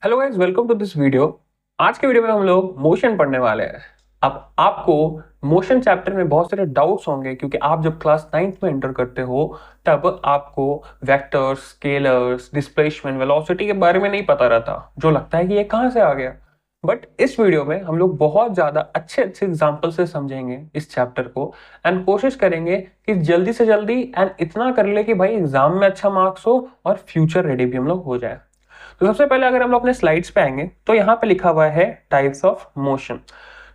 Hello guys, welcome to this video. आज के video में हम लोग मोशन पढ़ने वाले हैं। अब आपको मोशन चैप्टर में बहुत सारे डाउट्स होंगे क्योंकि आप जब क्लास 9th में एंटर करते हो तब आपको वेक्टर्स, स्केलर्स, डिस्प्लेसमेंट, वेलोसिटी के बारे में नहीं पता रहता, जो लगता है कि ये कहाँ से आ गया। बट इस वीडियो में हम लोग बहुत ज़्यादा अच्छे अच्छे एग्जाम्पल से समझेंगे इस चैप्टर को एंड कोशिश करेंगे कि जल्दी से जल्दी एंड इतना कर ले कि भाई एग्जाम में अच्छा मार्क्स हो और फ्यूचर रेडी भी हम लोग हो जाए। तो सबसे पहले अगर हम लोग अपने स्लाइड्स पे आएंगे तो यहाँ पे लिखा हुआ है टाइप्स ऑफ मोशन।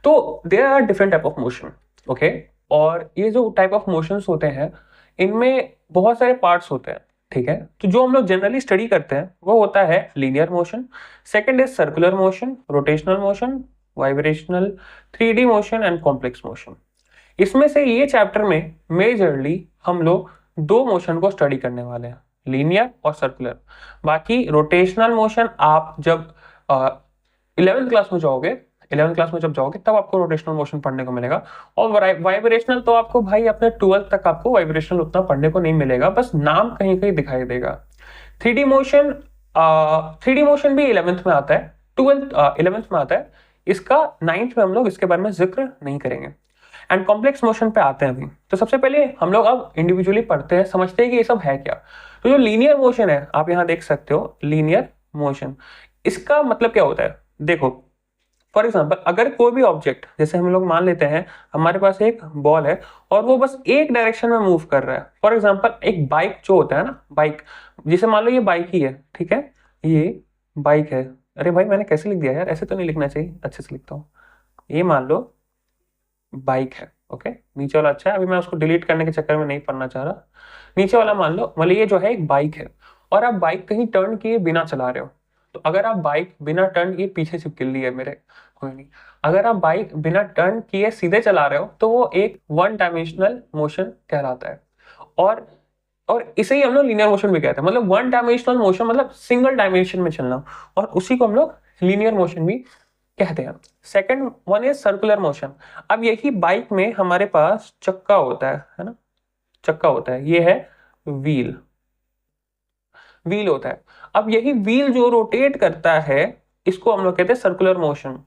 तो there are different type of motion, okay. और ये जो टाइप ऑफ मोशंस होते हैं इनमें बहुत सारे पार्ट्स होते हैं, ठीक है। तो जो हम लोग जनरली स्टडी करते हैं वो होता है linear motion, second is circular motion, rotational motion, vibrational, 3D motion and complex motion. इसमें से ये चैप्टर में मेजरली हम लोग दो मोशन को स्टडी करने वाले हैं, लीनियर और सर्कुलर। बाकी रोटेशनल मोशन आप जब 11th क्लास में जाओगे, 11th क्लास में जब जाओगे तब आपको रोटेशनल मोशन पढ़ने को मिलेगा। और वाइब्रेशनल तो आपको भाई अपने 12th तक आपको वाइब्रेशनल उतना पढ़ने को नहीं मिलेगा, बस नाम कहीं कहीं दिखाई देगा। 3D मोशन, 3D मोशन भी 11th में आता है, 11th में आता है। इसका 9th में हम लोग इसके बारे में जिक्र नहीं करेंगे। एंड कॉम्प्लेक्स मोशन पे आते हैं अभी। तो सबसे पहले हम लोग अब इंडिविजुअली पढ़ते हैं, समझते हैं कि ये सब है क्या। तो जो लीनियर मोशन है आप यहाँ देख सकते हो, लीनियर मोशन इसका मतलब क्या होता है। देखो, फॉर एग्जाम्पल अगर कोई भी ऑब्जेक्ट, जैसे हम लोग मान लेते हैं हमारे पास एक बॉल है और वो बस एक डायरेक्शन में मूव कर रहा है। फॉर एग्जाम्पल एक बाइक जो होता है ना, बाइक, जिसे मान लो ये बाइक ही है, ठीक है, ये बाइक है। अरे भाई मैंने कैसे लिख दिया यार, ऐसे तो नहीं लिखना चाहिए, अच्छे से लिखता हूँ। ये मान लो बाइक है, ओके। नीचे वाला अच्छा है, अभी मैं उसको डिलीट करने के चक्कर में नहीं पढ़ना चाह रहा। नीचे वाला मान लो, मतलब ये जो है एक बाइक है और आप बाइक कहीं टर्न किए बिना चला रहे हो। तो अगर आप बाइक बिना टर्न किए, पीछे से गिल्ली है मेरे, कोई नहीं। अगर आप बाइक बिना टर्न किए सीधे चला रहे हो तो वो एक वन डायमेंशनल मोशन कहलाता है। और और इसे ही हम लोग लीनियर मोशन भी कहते हैं, मतलब वन डायमेंशनल मोशन, मतलब सिंगल डायमेंशन में चलना, और उसी को हम लोग लीनियर मोशन भी कहते हैं। Second one is circular motion. अब यही बाइक में हमारे पास चक्का होता है ना, चक्का होता है, ये है व्हील, व्हील होता है। अब यही व्हील जो रोटेट करता है इसको हम लोग कहते हैं सर्कुलर मोशन।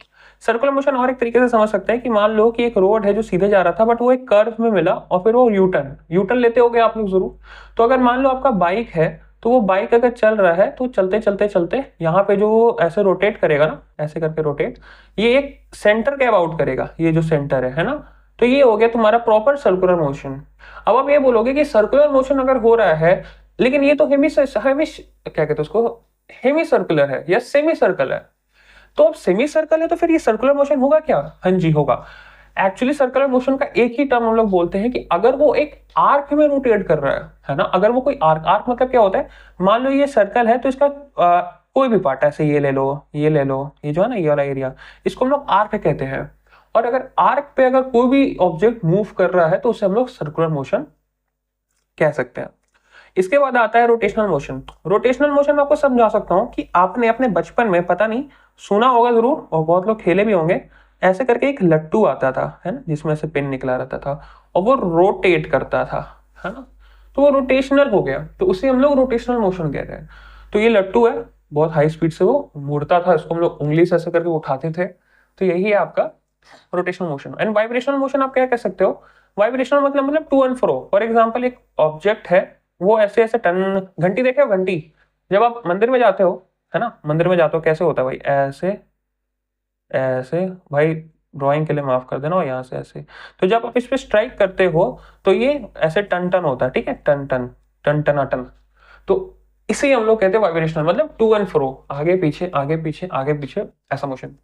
सर्कुलर मोशन और एक तरीके से समझ सकते हैं कि मान लो कि एक रोड है जो सीधे जा रहा था बट वो एक कर्व में मिला और फिर वो यूटर्न, यूटर्न लेते होगे आप लोग जरूर। तो अगर मान लो आपका बाइक है तो वो बाइक अगर चल रहा है तो चलते चलते चलते यहाँ पे जो ऐसे रोटेट करेगा ना, ऐसे करके रोटेट, ये एक सेंटर के अबाउट करेगा, ये जो सेंटर है ना। तो ये हो गया तुम्हारा प्रॉपर सर्कुलर मोशन। अब आप ये बोलोगे कि सर्कुलर मोशन अगर हो रहा है लेकिन ये तो हेमिस क्या कहते हैं उसको, हेमी सर्कुलर है या सेमी सर्कल है। तो अब सेमी सर्कल है तो फिर ये सर्कुलर मोशन होगा क्या? हाँ जी होगा। एक्चुअली सर्कुलर मोशन का एक ही टर्म हम लोग बोलते हैं कि अगर वो एक आर्क में रोटेट कर रहा है ना। अगर वो कोई आर्क, आर्क मतलब क्या होता है, मान लो ये सर्कल है तो इसका कोई भी पार्ट, ऐसे ये ले लो, ये ले लो, ये जो है ना ये वाला एरिया, इसको हम लोग आर्क कहते हैं। और अगर आर्क पे अगर कोई भी ऑब्जेक्ट मूव कर रहा है तो उसे हम लोग सर्कुलर मोशन कह सकते हैं। इसके बाद आता है रोटेशनल मोशन। रोटेशनल मोशन मैं आपको समझा सकता हूं कि आपने अपने बचपन में पता नहीं सुना होगा जरूर, और बहुत लोग खेले भी होंगे, ऐसे करके एक लट्टू आता था, है ना, जिसमें से पिन निकला रहता था और वो रोटेट करता था, है ना। तो वो रोटेशनल हो गया, तो उसे हम लोग रोटेशनल मोशन कहते हैं। तो ये लट्टू है, बहुत हाई स्पीड से वो मुड़ता था, इसको हम लोग उंगली से ऐसे करके उठाते थे। तो यही है आपका rotational motion. And vibrational motion आप क्या कह सकते हो, वाइब्रेशनल मतलब to and fro. For example एक ऑब्जेक्ट है, वो ऐसे ऐसे टन, घंटी देखे हो घंटी, जब आप मंदिर में जाते हो, है ना, मंदिर में जाते हो कैसे होता है भाई, ऐसे ऐसे, भाई ड्राइंग के लिए माफ कर देना, और यहाँ से ऐसे। तो जब आप इस पे स्ट्राइक करते हो तो ये ऐसे टन टन होता है, ठीक है, टन टन टन टन टन। तो इसे हम लोग कहते हैं वाइब्रेशनल, मतलब टू एंड फ्रो, आगे पीछे आगे पीछे आगे पीछे, ऐसा मोशन।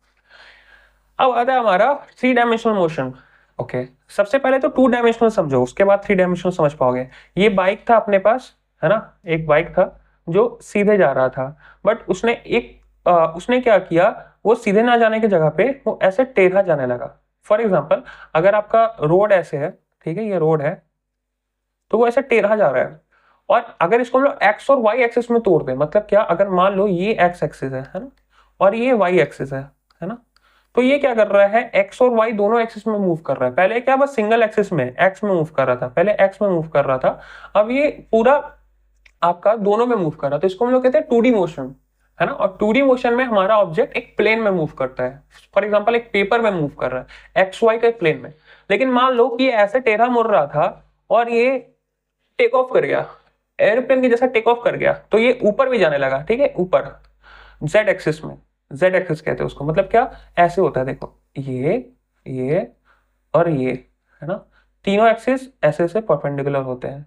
अब आता है हमारा थ्री डायमेंशनल मोशन। ओके, सबसे पहले तो टू डायमेंशनल समझो, उसके बाद थ्री डायमेंशनल समझ पाओगे। ये बाइक था अपने पास, है ना, एक बाइक था जो सीधे जा रहा था, बट उसने क्या किया, वो सीधे ना जाने की जगह पे वो ऐसे टेढ़ा जाने लगा। फॉर एग्जाम्पल अगर आपका रोड ऐसे है, ठीक है, ये रोड है, तो वो ऐसे टेढ़ा जा रहा है। और अगर इसको हम लोग एक्स और वाई एक्सिस में तोड़ दें, मतलब क्या, अगर मान लो ये एक्स एक्सिस है ना, और ये वाई एक्सिस है ना, तो ये क्या कर रहा है, एक्स और वाई दोनों एक्सिस में मूव कर रहा है। पहले क्या बस सिंगल एक्सिस में एक्स में मूव कर रहा था, पहले एक्स में मूव कर रहा था, अब ये पूरा आपका दोनों में मूव कर रहा है। तो इसको हम लोग कहते हैं 2D मोशन। है ना। और 2D मोशन में हमारा ऑब्जेक्ट एक प्लेन में मूव करता है, फॉर एग्जांपल एक पेपर में मूव कर रहा है एक्स वाई के प्लेन में। लेकिन मान लो कि ये ऐसे टेढ़ा मुड़ रहा था और ये टेक ऑफ कर गया, एयरप्लेन की जैसा टेक ऑफ कर गया, तो ये ऊपर भी जाने लगा, ठीक है, ऊपर जेड एक्सिस में। जेड एक्सिस कहते हैं उसको, मतलब क्या, ऐसे होता है, देखो ये और ये, है ना, तीनों एक्सिस ऐसे ऐसे परपेंडिकुलर होते हैं,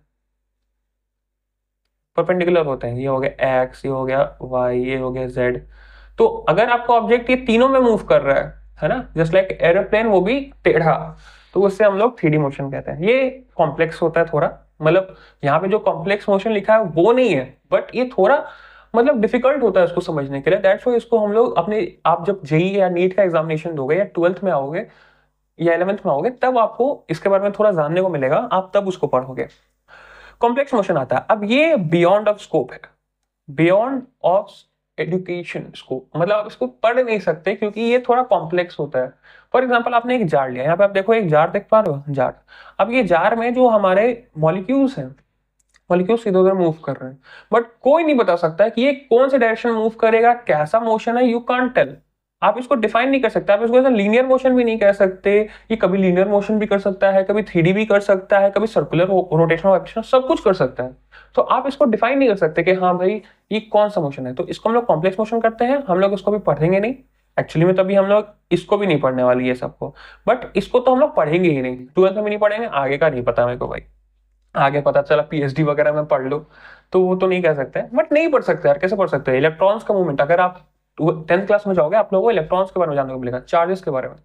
परपेंडिकुलर होते हैं। ये हो गया एक्स, ये हो गया वाई, ये हो गया जेड। तो अगर आपका ऑब्जेक्ट ये तीनों में मूव कर रहा है ना, जस्ट लाइक एरोप्लेन, वो भी टेढ़ा, तो उससे हम लोग 3D मोशन कहते हैं। ये कॉम्प्लेक्स होता है थोड़ा, मतलब यहाँ पे जो कॉम्प्लेक्स मोशन लिखा है वो नहीं है, बट ये थोड़ा मतलब डिफिकल्ट होता है उसको समझने के लिए। दैट्स व्हाई इसको हम लोग अपने, आप जब जेई या नीट का एग्जामिनेशन दोगे या 12th में आओगे या 11th में आओगे, तब आपको इसके बारे में थोड़ा जानने को मिलेगा, आप तब उसको पढ़ोगे। कॉम्प्लेक्स मोशन आता है। अब ये बियॉन्ड ऑफ स्कोप है, बियॉन्ड ऑफ एजुकेशन स्कोप, मतलब आप इसको पढ़ नहीं सकते क्योंकि ये थोड़ा कॉम्प्लेक्स होता है। फॉर एग्जाम्पल आपने एक जार लिया, यहाँ पे आप देखो एक जार देख पा रहे हो, जार। अब ये जार में जो हमारे मॉलिक्यूल्स हैं, मॉलिक्यूल्स इधर उधर मूव कर रहे हैं, बट कोई नहीं बता सकता कि ये कौन से डायरेक्शन मूव करेगा, कैसा मोशन है, यू कांट टेल। आप इसको डिफाइन नहीं कर सकते, आप इसको लीनियर मोशन भी नहीं कह सकते। ये कभी लीनियर मोशन भी कर सकता है, कभी 3D भी कर सकता है, कभी सर्कुलर रोटेशन वाइब्रेशन, सब कुछ कर सकता है। तो आप इसको डिफाइन नहीं कर सकते कि हाँ भाई ये कौन सा मोशन है। तो इसको हम लोग कॉम्प्लेक्स मोशन करते हैं, हम लोग इसको भी पढ़ेंगे नहीं एक्चुअली में, तभी हम लोग इसको भी नहीं पढ़ने वाली है सबको, बट इसको तो हम लोग पढ़ेंगे ही नहीं, 12th में भी नहीं पढ़ेंगे, आगे का नहीं पता मेरे को भाई। आगे पता चला पीएचडी वगैरह में पढ़ लो तो वो तो नहीं कह सकते, बट नहीं पढ़ सकते यार, कैसे पढ़ सकते हैं। इलेक्ट्रॉन्स का मूवमेंट, अगर आप 10th क्लास में जाओगे आप लोगों को इलेक्ट्रॉन्स के बारे में जानने को मिलेगा, चार्जेस के बारे में।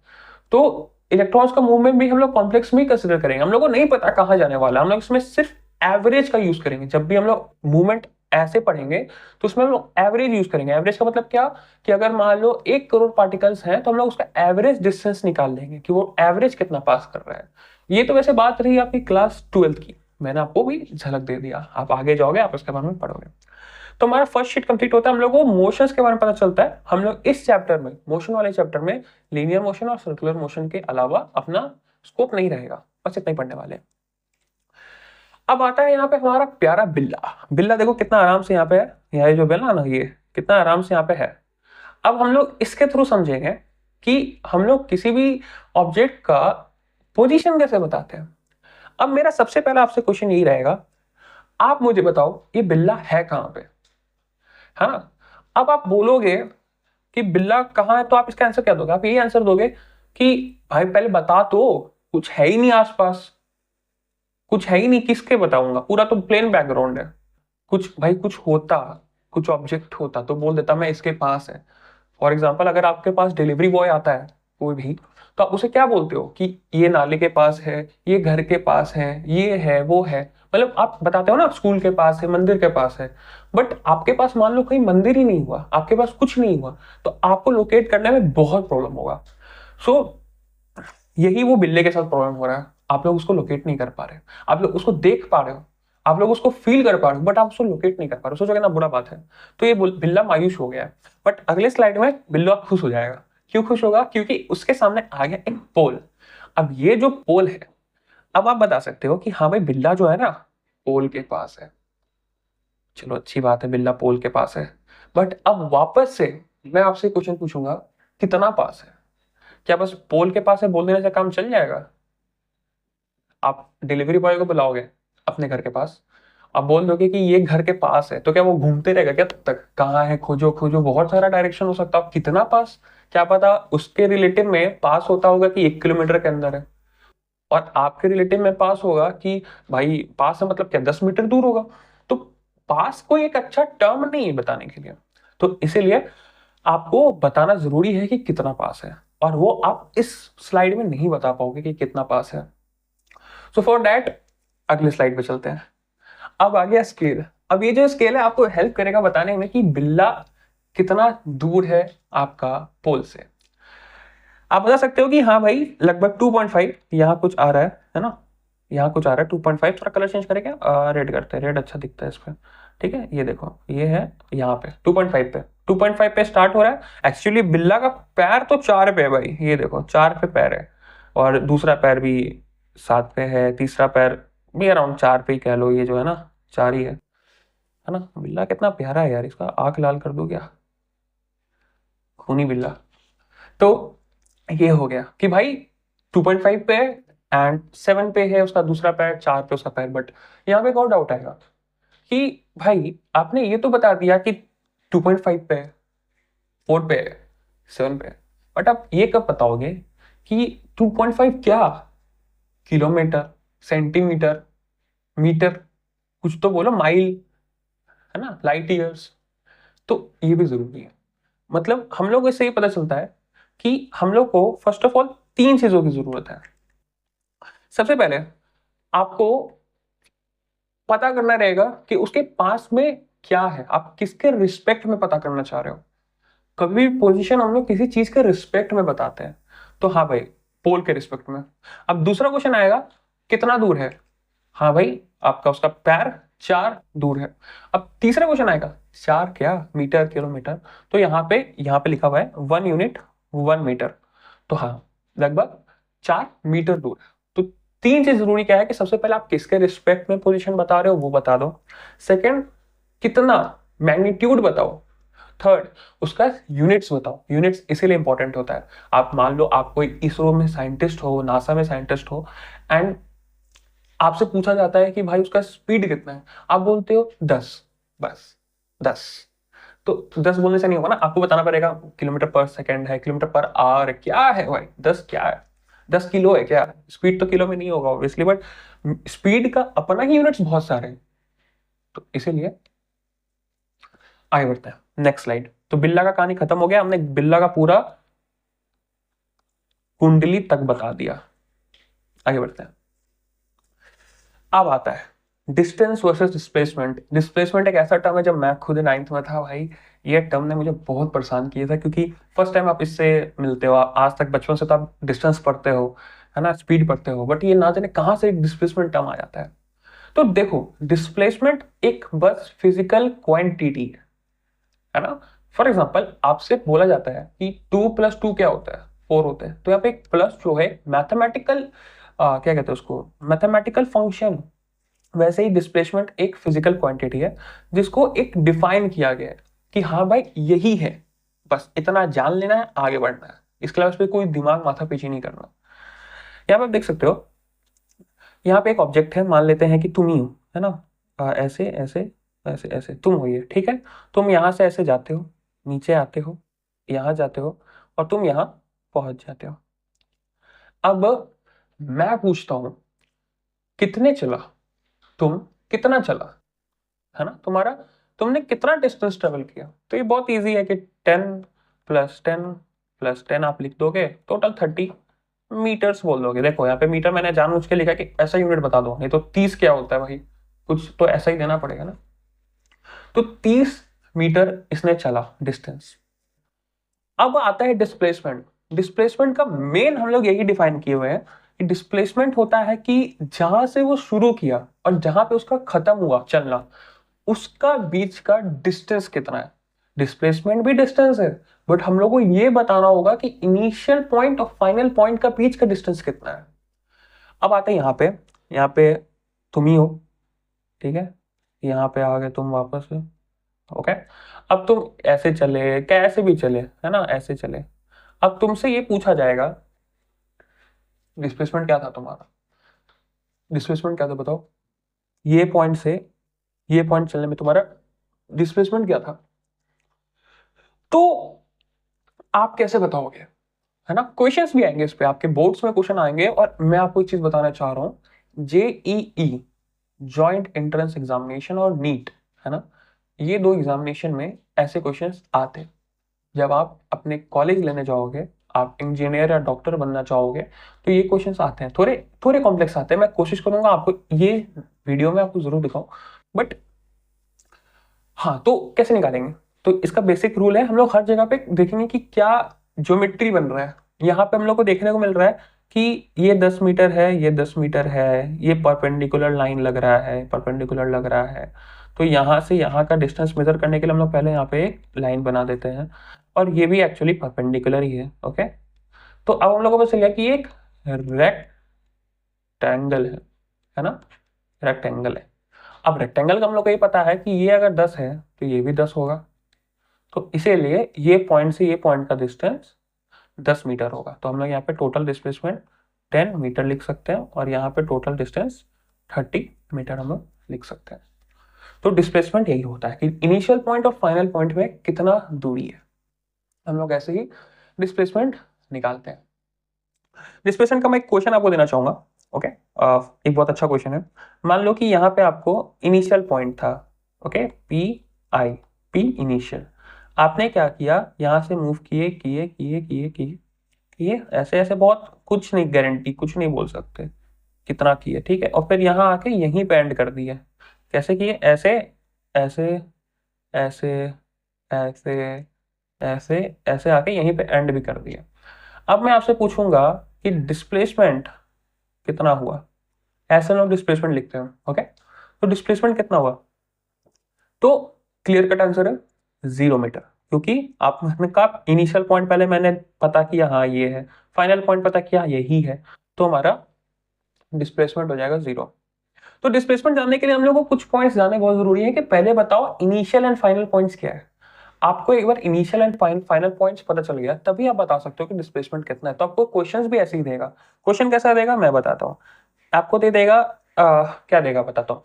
तो इलेक्ट्रॉन्स का मूवमेंट भी हम लोग कॉम्प्लेक्स में ही कंसिडर करेंगे, हम लोग को नहीं पता कहाँ जाने वाला, हम लोग इसमें सिर्फ एवरेज का यूज करेंगे। जब भी हम लोग मूवमेंट ऐसे पढ़ेंगे तो उसमें हम लोग एवरेज यूज करेंगे। एवरेज का मतलब क्या, कि अगर मान लो 1 करोड़ पार्टिकल्स हैं तो हम लोग उसका एवरेज डिस्टेंस निकाल लेंगे कि वो एवरेज कितना पास कर रहा है। ये तो वैसे बात रही आपकी क्लास 12th की, मैंने आपको भी झलक दे दिया, आप आगे जाओगे आप इसके बारे में पढ़ोगे। तो हमारा फर्स्ट शीट कंप्लीट होता है, हम लोग को मोशंस के बारे में पता चलता है। हम लोग इस चैप्टर में, मोशन वाले चैप्टर में, लीनियर मोशन और सर्कुलर मोशन के अलावा अपना स्कोप नहीं रहेगा, बस इतना ही पढ़ने वाले हैं। अब आता है यहाँ पे हमारा प्यारा बिल्ला। बिल्ला देखो कितना आराम से यहाँ पे है, यहाँ जो बिल्ला ना, ये कितना आराम से यहाँ पे है। अब हम लोग इसके थ्रू समझेंगे कि हम लोग किसी भी ऑब्जेक्ट का पोजीशन कैसे बताते हैं। अब मेरा सबसे पहला आपसे क्वेश्चन यही रहेगा, आप मुझे बताओ ये बिल्ला है कहां पे, है ना। अब आप बोलोगे कि बिल्ला कहाँ है, तो आप इसका आंसर क्या दोगे, आप यही आंसर दोगे कि भाई पहले बता, तो कुछ है ही नहीं आसपास, कुछ है ही नहीं, किसके बताऊंगा, पूरा तो प्लेन बैकग्राउंड है। कुछ भाई कुछ होता, कुछ ऑब्जेक्ट होता तो बोल देता मैं इसके पास है। फॉर एग्जाम्पल अगर आपके पास डिलीवरी बॉय आता है कोई भी, तो आप उसे क्या बोलते हो कि ये नाले के पास है, ये घर के पास है, ये है वो है, मतलब आप बताते हो ना स्कूल के पास है, मंदिर के पास है। बट आपके पास मान लो कहीं मंदिर ही नहीं हुआ, आपके पास कुछ नहीं हुआ, तो आपको लोकेट करने में बहुत प्रॉब्लम होगा। सो यही वो बिल्ले के साथ प्रॉब्लम हो रहा है, आप लोग उसको लोकेट नहीं कर पा रहे, आप लोग उसको देख पा रहे हो, आप लोग उसको फील कर पा रहे हो, बट आप उसको लोकेट नहीं कर पा रहे हो। सोचो कितना बुरा बात है। तो ये बिल्ला मायूस हो गया है, बट अगले स्लाइड में बिल्ला खुश हो जाएगा। क्यों खुश होगा, क्योंकि उसके सामने आ गया एक पोल। अब ये जो पोल है, अब आप बता सकते हो कि हाँ भाई बिल्ला जो है ना पोल के पास है, चलो अच्छी बात है बिल्ला पोल के पास है। बट अब वापस से मैं आपसे क्वेश्चन पूछूंगा, कितना पास है। क्या बस पोल के पास है बोल देने से काम चल जाएगा। आप डिलीवरी बॉय को बुलाओगे अपने घर के पास, आप बोल दोगे कि ये घर के पास है, तो क्या वो घूमते रहेगा क्या तब तक, कहाँ है खोजो खोजो, बहुत सारा डायरेक्शन हो सकता है, कितना पास, क्या पता उसके रिलेटिव में पास होता होगा कि 1 किलोमीटर के अंदर है, और आपके रिलेटिव में पास होगा कि भाई पास है मतलब क्या 10 मीटर दूर होगा। तो पास कोई एक अच्छा टर्म नहीं है बताने के लिए, तो इसीलिए आपको बताना जरूरी है कि कितना पास है, और वो आप इस स्लाइड में नहीं बता पाओगे कि कितना पास है। सो फॉर दैट अगले स्लाइड पे चलते हैं। अब आ गया स्केल। अब ये जो स्केल है आपको हेल्प करेगा बताने में कि बिल्ला कितना दूर है आपका पोल से। आप बता सकते हो कि हाँ भाई लगभग 2.5 यहाँ कुछ आ रहा है ना, यहाँ कुछ आ रहा है 2.5। थोड़ा कलर चेंज करें क्या, रेड करते हैं, रेड अच्छा दिखता है इस पे, ठीक है। ये देखो ये है यहाँ पे 2.5 पे, 2.5 पे स्टार्ट हो रहा है। एक्चुअली बिल्ला का पैर तो 4 पे है भाई, ये देखो 4 पे पैर है, और दूसरा पैर भी 7 पे है, तीसरा पैर भी अराउंड 4 पे ही कह लो, ये जो है ना 4 ही है ना। बिल्ला कितना प्यारा है यार, इसका आंख लाल कर दो क्या, खूनी बिल्ला। तो ये हो गया कि भाई 2.5 पे है एंड 7 पे है उसका दूसरा पैर, 4 पे उसका पैर। बट यहाँ पे एक और डाउट आएगा कि भाई आपने ये तो बता दिया कि 2.5 पे है, 4 पे है, 7 पे है, बट आप ये कब बताओगे कि 2.5 क्या? किलोमीटर, सेंटीमीटर, मीटर, कुछ तो बोलो, माइल, है ना, लाइट ईयर्स। तो ये भी जरूरी है। मतलब हम लोग इससे ये पता चलता है कि हम लोग को फर्स्ट ऑफ ऑल 3 चीजों की जरूरत है। सबसे पहले आपको पता करना रहेगा कि उसके पास में क्या है, आप किसके रिस्पेक्ट में पता करना चाह रहे हो। कभी भी पोजीशन हम लोग किसी चीज के रिस्पेक्ट में बताते हैं, तो हाँ भाई पोल के रिस्पेक्ट में। अब दूसरा क्वेश्चन आएगा कितना दूर है, हाँ भाई आपका उसका पैर 4 दूर है। अब तीसरा क्वेश्चन आएगा 4 क्या, मीटर, किलोमीटर, तो यहाँ पे लिखा हुआ है 1 यूनिट 1 मीटर, तो हाँ लगभग 4 मीटर दूर है। तो 3 चीज जरूरी क्या है कि सबसे पहले आप किसके रिस्पेक्ट में पोजीशन बता रहे हो वो बता दो, सेकंड कितना, मैग्नीट्यूड बताओ, थर्ड उसका यूनिट्स बताओ। यूनिट्स इसीलिए इंपॉर्टेंट होता है, आप मान लो आप कोई इसरो में साइंटिस्ट हो, नासा में साइंटिस्ट हो, एंड आपसे पूछा जाता है कि भाई उसका स्पीड कितना है, आप बोलते हो 10, बस 10। तो 10 बोलने से नहीं होगा ना, आपको बताना पड़ेगा किलोमीटर पर सेकंड है, किलोमीटर पर आवर है, क्या है भाई 10 क्या है, 10 किलो है क्या? स्पीड तो किलो में नहीं होगा ऑब्वियसली, बट स्पीड का अपना ही यूनिट्स बहुत सारे हैं। तो इसीलिए आगे बढ़ते हैं नेक्स्ट स्लाइड। तो बिल्ला का कहानी खत्म हो गया, हमने बिल्ला का पूरा कुंडली तक बता दिया। आगे बढ़ते हैं। अब आता है डिस्टेंस वर्सेस डिस्प्लेसमेंट। डिस्प्लेसमेंट एक ऐसा टर्म है, जब मैं खुद 9th में था भाई ये टर्म ने मुझे बहुत परेशान किया था, क्योंकि फर्स्ट टाइम आप इससे मिलते हो, आज तक बचपन से तो आप डिस्टेंस पढ़ते हो, है ना, स्पीड पढ़ते हो, बट ये ना जाने कहां से एक डिस्प्लेसमेंट टर्म आ जाता है। तो देखो डिस्प्लेसमेंट एक बस फिजिकल क्वांटिटी है ना। फॉर एग्जाम्पल आपसे बोला जाता है कि 2 + 2 क्या होता है, 4 होता है, तो यहाँ पे एक प्लस जो है मैथमेटिकल, क्या कहते हैं उसको, मैथमेटिकल फंक्शन। वैसे ही डिस्प्लेसमेंट एक फिजिकल क्वांटिटी है जिसको एक डिफाइन किया गया है कि हाँ भाई यही है, बस इतना जान लेना है, आगे बढ़ना है, इसके अलावा इस पर कोई दिमाग माथा पीछी नहीं करना। यहाँ पे आप देख सकते हो, यहाँ पे एक ऑब्जेक्ट है, मान लेते हैं कि तुम ही हो, है ना, ऐसे ऐसे ऐसे ऐसे तुम हो ये, ठीक है। तुम यहाँ से ऐसे जाते हो, नीचे आते हो, यहाँ जाते हो, और तुम यहाँ पहुंच जाते हो। अब मैं पूछता हूं कितने चला, तुम कितना चला, है ना, तुमने कितना डिस्टेंस ट्रेवल किया। तो ये बहुत इजी है कि 10 + 10 + 10 आप लिख दोगे, टोटल 30 मीटर्स बोल दोगे। देखो यहाँ पे मीटर मैंने जानबूझ के लिखा कि ऐसा यूनिट बता दो, नहीं तो 30 क्या होता है भाई, कुछ तो ऐसा ही देना पड़ेगा ना। तो 30 मीटर इसने चला डिस्टेंस। अब आता है डिस्प्लेसमेंट। डिस्प्लेसमेंट का मेन हम लोग यही डिफाइन किए हुए हैं कि डिस्प्लेसमेंट होता है कि जहां से वो शुरू किया और जहां पे उसका खत्म हुआ चलना, उसका बीच का डिस्टेंस कितना है। डिस्प्लेसमेंट भी डिस्टेंस है, बट हम लोग को ये बताना होगा कि इनिशियल पॉइंट और फाइनल पॉइंट का बीच का डिस्टेंस कितना है। अब आते हैं यहाँ पे तुम ही हो, ठीक है, यहाँ पे आ गए तुम वापस, ओके। अब तुम ऐसे चले, कैसे भी चले, है ना, ऐसे चले। अब तुमसे ये पूछा जाएगा डिस्प्लेसमेंट क्या था तुम्हारा, डिस्प्लेसमेंट क्या था बताओ, ये पॉइंट से ये पॉइंट चलने में तुम्हारा डिस्प्लेसमेंट क्या था। तो आप कैसे बताओगे, है ना। क्वेश्चंस भी आएंगे इस पे, आपके बोर्ड्स में क्वेश्चन आएंगे, और मैं आपको एक चीज बताना चाह रहा हूं, जेईई जॉइंट एंट्रेंस एग्जामिनेशन और नीट, है ना, ये 2 एग्जामिनेशन में ऐसे क्वेश्चंस आते हैं। जब आप अपने कॉलेज लेने जाओगे, आप इंजीनियर या डॉक्टर बनना चाहोगे, तो ये क्वेश्चंस आते हैं, थोड़े थोड़े कॉम्प्लेक्स आते हैं। मैं कोशिश करूंगा आपको ये वीडियो में आपको जरूर दिखाऊं, बट हाँ, तो कैसे निकालेंगे। तो इसका बेसिक रूल है, हम लोग हर जगह पे देखेंगे कि क्या ज्योमेट्री बन रहा है। यहाँ पे हम लोग को देखने को मिल रहा है कि ये 10 मीटर है, ये 10 मीटर है, ये परपेंडिकुलर लाइन लग रहा है, परपेंडिकुलर लग रहा है। तो यहाँ से यहाँ का डिस्टेंस मेजर करने के लिए हम लोग पहले यहाँ पे एक लाइन बना देते हैं, और ये भी एक्चुअली परपेंडिकुलर ही है, ओके। तो अब हम लोग को पता चल गया कि ये एक रेक्टेंगल है ना, रेक्टेंगल है। अब रेक्टेंगल का हम लोग को ये पता है कि ये अगर 10 है तो ये भी 10 होगा। तो इसीलिए ये पॉइंट से ये पॉइंट का डिस्टेंस 10 मीटर होगा। तो हम लोग यहाँ पे टोटल डिस्प्लेसमेंट 10 मीटर लिख सकते हैं और यहाँ पे टोटल डिस्टेंस 30 मीटर हम लोग लिख सकते हैं। तो डिस्प्लेसमेंट यही होता है कि इनिशियल पॉइंट और फाइनल पॉइंट में कितना दूरी है, हम लोग ऐसे ही डिस्प्लेसमेंट निकालते हैं। डिस्प्लेसमेंट का मैं एक क्वेश्चन आपको देना चाहूंगा। ओके, एक बहुत अच्छा क्वेश्चन है। मान लो कि यहाँ पे आपको इनिशियल पॉइंट था, ओके, पी इनिशियल। आपने क्या किया, यहाँ से मूव किए किए किए किए किए किए, ऐसे ऐसे बहुत, कुछ नहीं गारंटी, कुछ नहीं बोल सकते कितना किए, ठीक है। और फिर यहाँ आके यहीं पे एंड कर दिए। कैसे किए, ऐसे ऐसे ऐसे ऐसे ऐसे ऐसे आके यहीं पे एंड भी कर दिया। अब मैं आपसे पूछूंगा कि डिस्प्लेसमेंट कितना हुआ। ऐसे लोग डिस्प्लेसमेंट लिखते हैं, ओके। तो डिस्प्लेसमेंट कितना हुआ, तो क्लियर कट आंसर है 0 मीटर, क्योंकि आपने कहा इनिशियल पॉइंट पहले मैंने पता किया हाँ ये है, फाइनल पॉइंट पता किया यही है, तो हमारा डिस्प्लेसमेंट हो जाएगा 0। तो डिस्प्लेसमेंट जानने के लिए हम लोग को कुछ पॉइंट्स जानने बहुत जरूरी है कि पहले बताओ इनिशियल एंड फाइनल पॉइंट्स क्या है। आपको एक बार इनिशियल एंड फाइनल पॉइंट्स पता चल गया तभी आप बता सकते हो कि डिस्प्लेसमेंट कितना है। तो आपको क्वेश्चंस भी ऐसे ही देगा। क्वेश्चन कैसा देगा मैं बताता हूँ आपको। दे देगा क्या देगा बताता हूँ।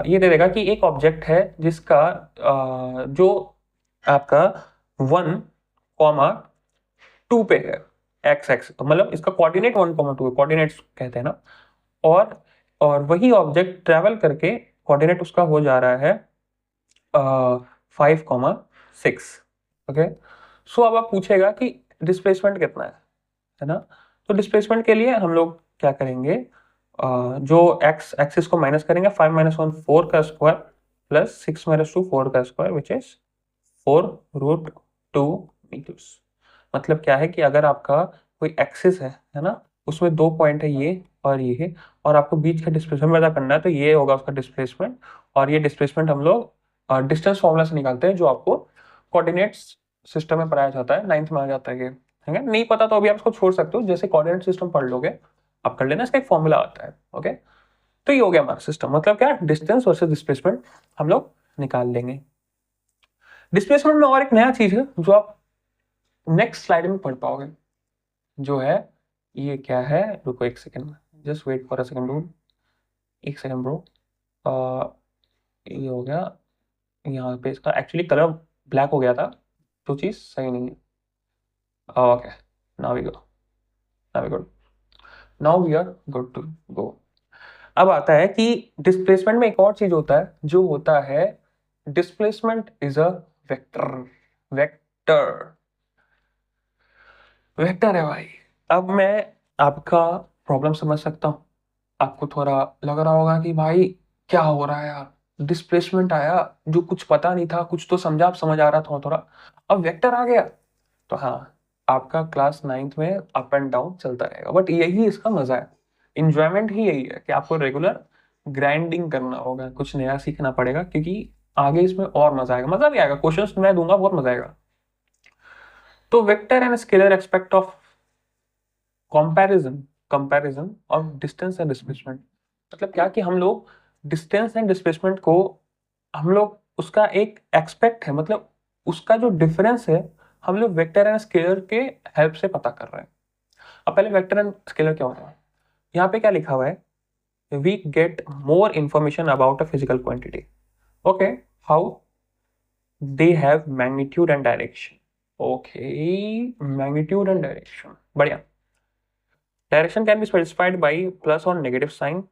ये दे देगा कि एक ऑब्जेक्ट है जिसका जो आपका 1,2 पे है, एक्स एक्स, मतलब इसका कोऑर्डिनेट 1,2 है, कोऑर्डिनेट्स कहते हैं ना। और वही ऑब्जेक्ट ट्रेवल करके कोऑर्डिनेट उसका हो जा रहा है 5,6। ओके, सो अब आप पूछेगा कि डिस्प्लेसमेंट कितना है ना। तो डिस्प्लेसमेंट के लिए हम लोग क्या करेंगे, जो एक्स एक्सिस को माइनस करेंगे, 5 - 1 4 का स्क्वायर प्लस 6 - 2 4 का स्क्वायर विच इज 4√2 मीटर्स। मतलब क्या है कि अगर आपका कोई एक्सिस है ना, उसमें 2 पॉइंट है ये और ये है, और आपको बीच का डिस्प्लेसमेंट पता करना है, तो ये होगा उसका डिस्प्लेसमेंट। और ये डिस्प्लेसमेंट हम लोग डिस्टेंस फॉर्मूला से निकालते हैं, जो आपको कोऑर्डिनेट्स सिस्टम में पढ़ाया जाता है, 9th में आ जाता है ये, ठीक है। नहीं पता तो अभी आप इसको छोड़ सकते हो, जैसे कोऑर्डिनेट सिस्टम पढ़ लोगे आप कर लेना, इसका एक फॉर्मूला आता है। ओके, तो ये हो गया हमारा सिस्टम, मतलब क्या, डिस्टेंस वर्सेस डिस्प्लेसमेंट हम लोग निकाल लेंगे। डिस्प्लेसमेंट में और एक नया चीज है जो आप नेक्स्ट स्लाइड में पढ़ पाओगे, जो है ये क्या है, रुको एक second, just wait for a second bro, एक सेकंड ब्रो। ये हो गया, यहाँ पे इसका एक्चुअली कलर ब्लैक हो गया था, तो चीज सही नहीं है। Okay, now we go, now we good, now we are good to go. अब आता है कि डिस्प्लेसमेंट में एक और चीज होता है जो होता है, displacement is a vector. Vector, vector है भाई। अब मैं आपका प्रॉब्लम समझ सकता हूँ। आपको थोड़ा लग रहा होगा कि भाई क्या हो रहा है यार, डिस्प्लेसमेंट आया जो कुछ पता नहीं था, कुछ तो समझा, आप समझ आ रहा थोड़ा थोड़ा, अब वेक्टर आ गया। तो हाँ, आपका क्लास 9th में अप एंड डाउन चलता रहेगा, बट यही इसका मजा है, इंजॉयमेंट ही यही है कि आपको रेगुलर ग्राइंडिंग करना होगा, कुछ नया सीखना पड़ेगा, क्योंकि आगे इसमें और मजा आएगा, मजा भी आएगा, क्वेश्चंस मैं दूंगा, बहुत मजा आएगा। तो vector and scalar expect of comparison, comparison of distance and displacement. मतलब क्या कि हम लोग डिस्टेंस एंड डिस्प्लेसमेंट को, हम लोग उसका एक एक्सपेक्ट है, मतलब उसका जो डिफरेंस है, हम लोग वेक्टर एंड स्केलर के हेल्प से पता कर रहे हैं। अब पहले वेक्टर एंड स्केलर क्या होता है, यहाँ पे क्या लिखा हुआ है, we get more information about a physical quantity. Okay, how, they have magnitude and direction. Okay, magnitude and direction, बढ़िया। Direction can be specified by plus और negative sign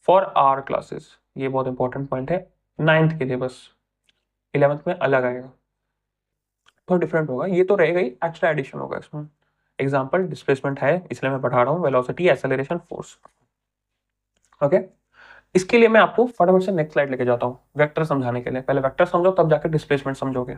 for our classes. ये बहुत इंपॉर्टेंट पॉइंट है 9th के लिए, बस 11th में अलग आएगा, तो डिफरेंट होगा, ये तो रहेगा ही, एक्स्ट्रा एडिशन होगा इसमें। एग्जांपल डिस्प्लेसमेंट है इसलिए मैं पढ़ा रहा हूँ, वेलोसिटी, एक्सेलरेशन, फोर्स। ओके, इसके लिए मैं आपको फटाफट से नेक्स्ट स्लाइड लेके जाता हूँ वेक्टर समझाने के लिए। पहले वेक्टर समझो तब जाकर डिस्प्लेसमेंट समझोगे।